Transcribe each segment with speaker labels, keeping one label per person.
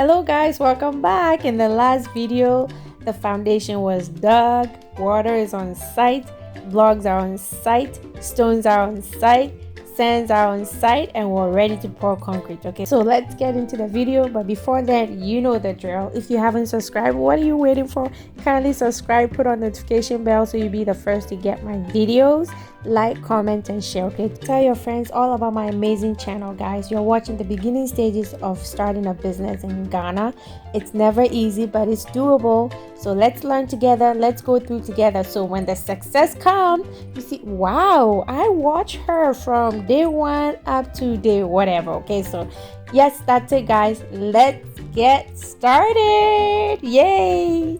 Speaker 1: Hello guys, welcome back. In the last video, the foundation was dug, water is on site, blocks are on site, stones are on site, sands are on site, and we're ready to pour concrete. Okay, so let's get into the video. But before that, you know the drill. If you haven't subscribed, what are you waiting for? Kindly subscribe, put on notification bell so you'll be the first to get my videos. Like, comment, and share. Okay, tell your friends all about my amazing channel, guys. You're watching the beginning stages of starting a business in Ghana. It's never easy, but it's doable. So let's learn together, let's go through together. So when the success comes, you see, wow, I watch her from day one up to day whatever. Okay, so yes, that's it, guys. Let's get started. Yay!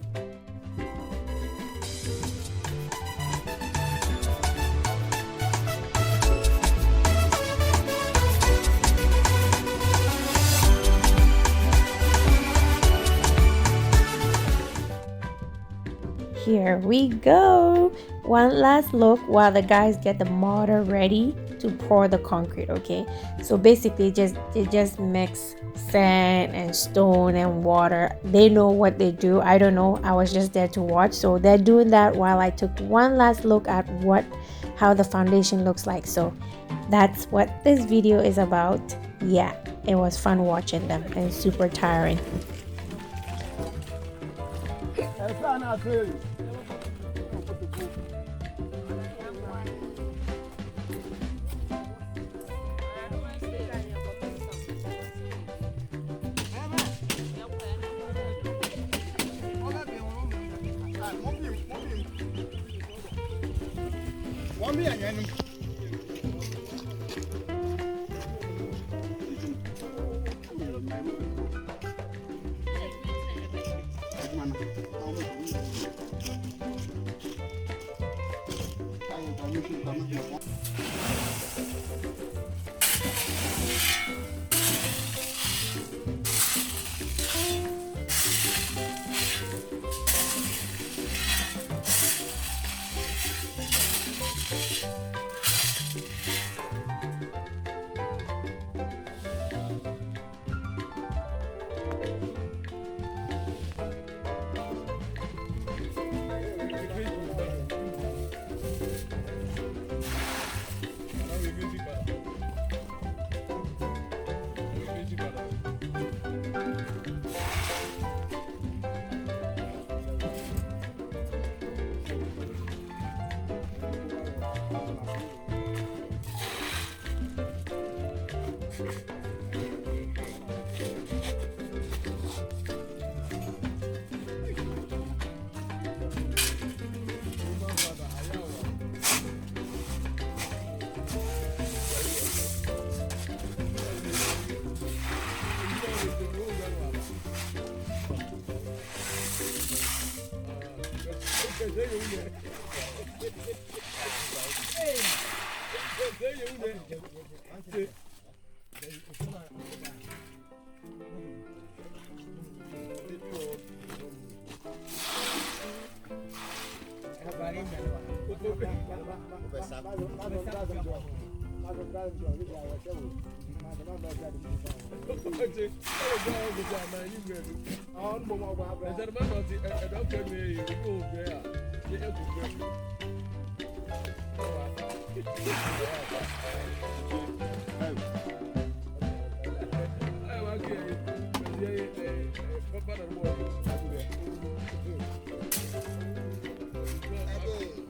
Speaker 1: Here we go. One last look while the guys get the mortar ready to pour the concrete. Okay, so basically they just mix sand and stone and water. They know what they do. I don't know, I was just there to watch. So they're doing that while I took one last look at how the foundation looks like. So that's what this video is about. Yeah, it was fun watching them and super tiring.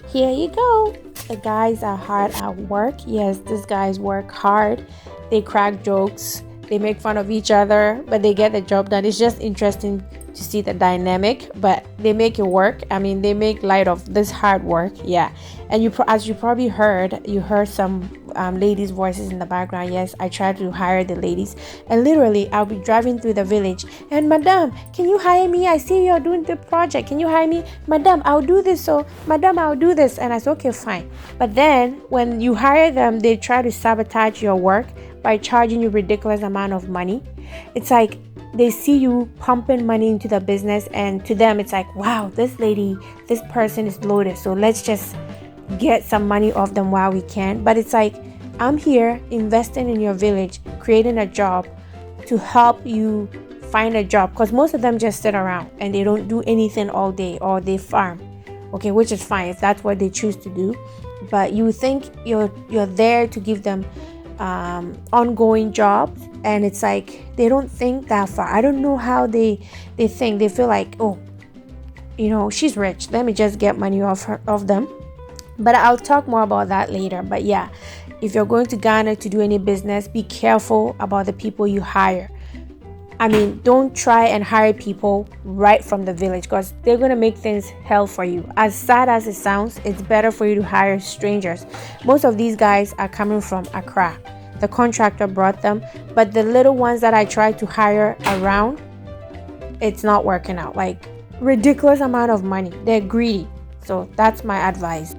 Speaker 1: Here you go. The guys are hard at work. Yes, these guys work hard. They crack jokes. They make fun of each other, but they get the job done. It's just interesting to see the dynamic, but they make it work. I mean, they make light of this hard work. Yeah, and as you probably heard, you heard some ladies' voices in the background. Yes, I tried to hire the ladies, and literally I'll be driving through the village and, madam, can you hire me? I see you're doing the project. Can you hire me? Madam, I'll do this. So madam, I'll do this. And I said, okay, fine. But then when you hire them, they try to sabotage your work by charging you ridiculous amount of money. It's like they see you pumping money into the business, and to them it's like, wow, this person is loaded, so let's just get some money off them while we can. But it's like, I'm here investing in your village, creating a job to help you find a job, because most of them just sit around and they don't do anything all day, or they farm. Okay, which is fine if that's what they choose to do, but you think you're there to give them ongoing jobs, and it's like they don't think that far. I don't know how they think. They feel like, oh, she's rich, let me just get money off them. But I'll talk more about that later. But yeah, if you're going to Ghana to do any business, be careful about the people you hire. I mean, don't try and hire people right from the village, because they're going to make things hell for you. As sad as it sounds, it's better for you to hire strangers. Most of these guys are coming from Accra. The contractor brought them, but the little ones that I tried to hire around, it's not working out. Like, ridiculous amount of money. They're greedy. So that's my advice.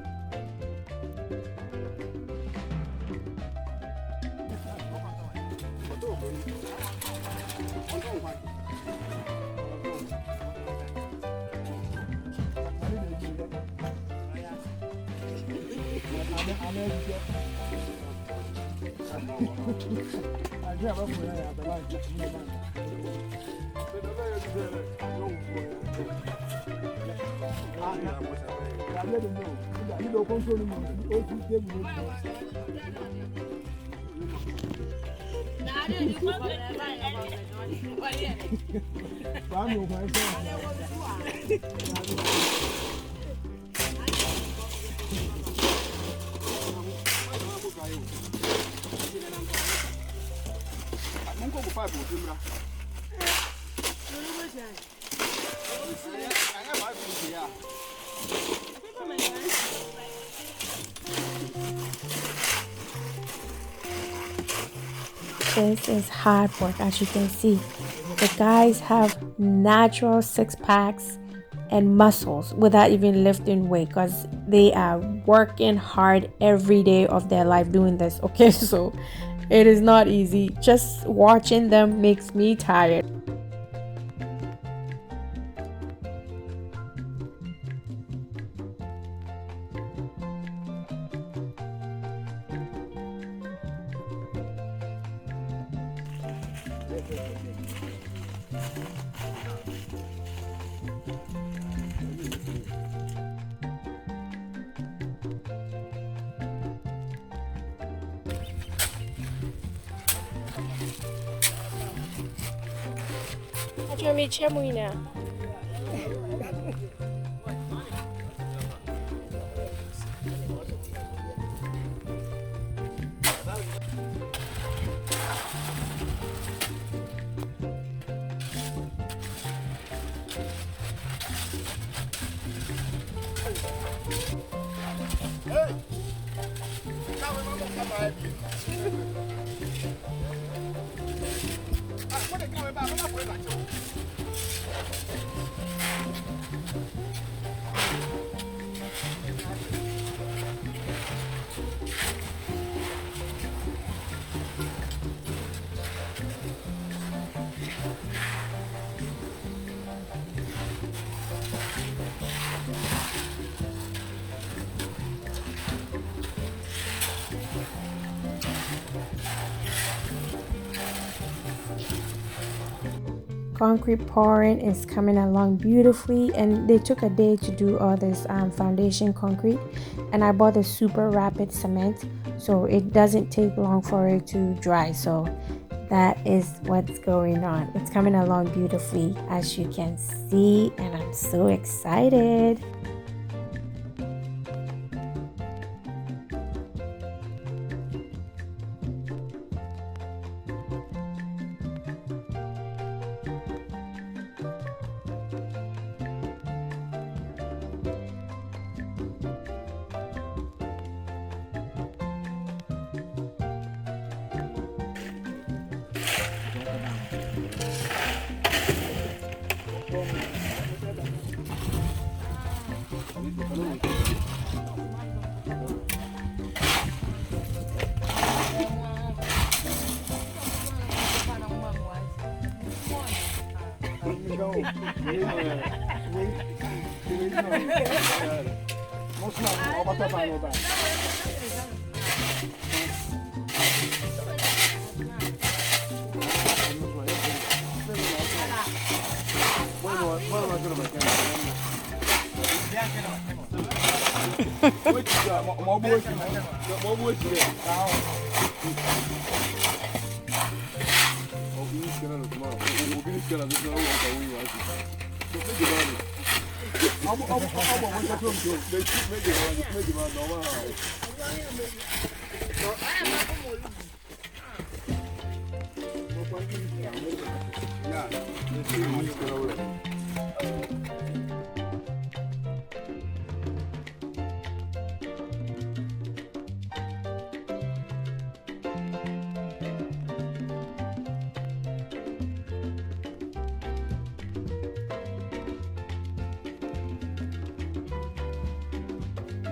Speaker 1: This is hard work, as you can see. The guys have natural six packs and muscles without even lifting weight, because they are working hard every day of their life doing this. Okay, so it is not easy. Just watching them makes me tired. Concrete pouring is coming along beautifully, and they took a day to do all this foundation concrete, and I bought the super rapid cement, so it doesn't take long for it to dry. So that is what's going on. It's coming along beautifully, as you can see, and I'm so excited.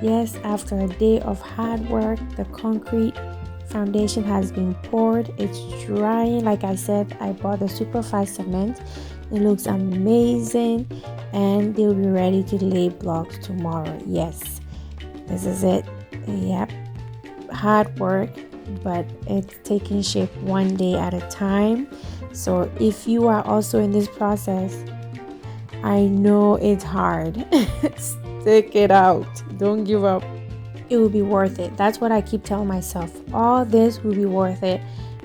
Speaker 1: Yes, after a day of hard work, the concrete foundation has been poured. It's drying. Like I said, I bought the super fast cement. It looks amazing, and they'll be ready to lay blocks tomorrow. Yes, this is it. Yep, hard work, but it's taking shape one day at a time. So if you are also in this process, I know it's hard. Stick it out. Don't give up. It will be worth it. That's what I keep telling myself. All this will be worth it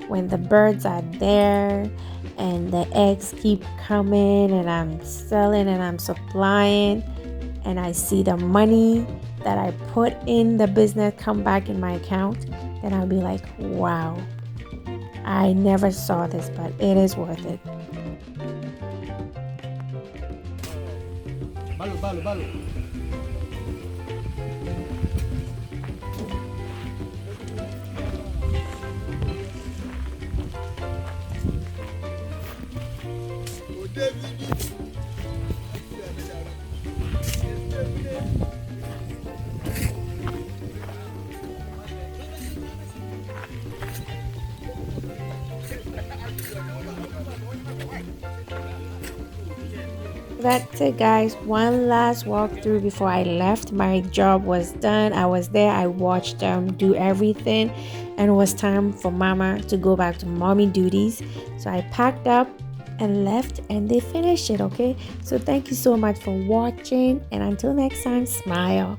Speaker 1: when the birds are there and the eggs keep coming and I'm selling and I'm supplying and I see the money that I put in the business come back in my account. Then I'll be like, wow, I never saw this, but it is worth it. That's it, guys. One last walkthrough before I left. My job was done. I was there. I watched them do everything, and it was time for mama to go back to mommy duties. So I packed up and left, and they finished it. Okay, so thank you so much for watching, and until next time, smile.